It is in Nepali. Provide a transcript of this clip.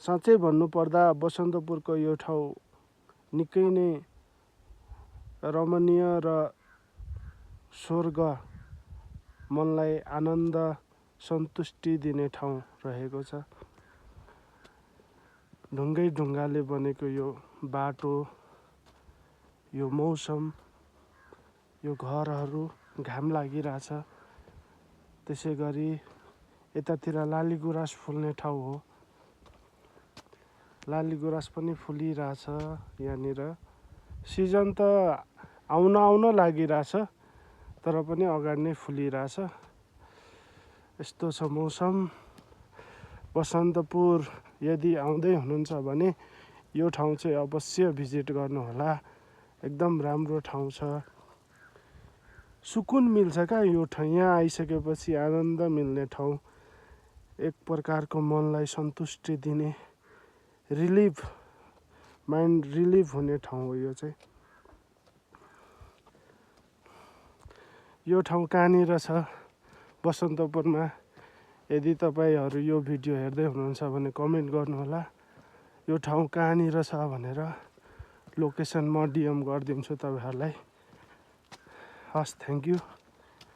साँच्चै भन्नुपर्दा बसन्तपुरको यो ठाउँ निकै नै रमणीय र स्वर्ग, मनलाई आनन्द सन्तुष्टि दिने ठाउँ रहेको छ। ढुङ्गै ढुङ्गाले बनेको यो बाटो, यो मौसम, यो घरहरू, घाम लागिरहेछ। त्यसै गरी यतातिर लालीगुराँस फुल्ने ठाउँ हो। लालीगुराँस पनि फुलिरहेछ यहाँनिर। सिजन त आउन लागिरहेछ, तर पनि अगाडि नै फुलिरहेछ। यस्तो छ मौसम। बसन्तपुर यदि आउँदै हुनुहुन्छ भने यो ठाउँ चाहिँ अवश्य भिजिट गर्नुहोला। एकदम राम्रो ठाउँ छ। सुकुन मिल्छ क्या यो ठाउँ। यहाँ आइसकेपछि आनन्द मिल्ने ठाउँ, एक प्रकारको मनलाई सन्तुष्टि दिने, रिलिफ, माइन्ड रिलिफ हुने ठाउँ हो यो चाहिँ। यो ठाउँ कहाँनिर छ बसन्तपुरमा? यदि तपाईँहरू यो भिडियो हेर्दै हुनुहुन्छ भने कमेन्ट गर्नुहोला, यो ठाउँ कहाँनिर छ भनेर। लोकेसन म डिएम गरिदिन्छु तपाईँहरूलाई। हस्, थ्याङ्क यू।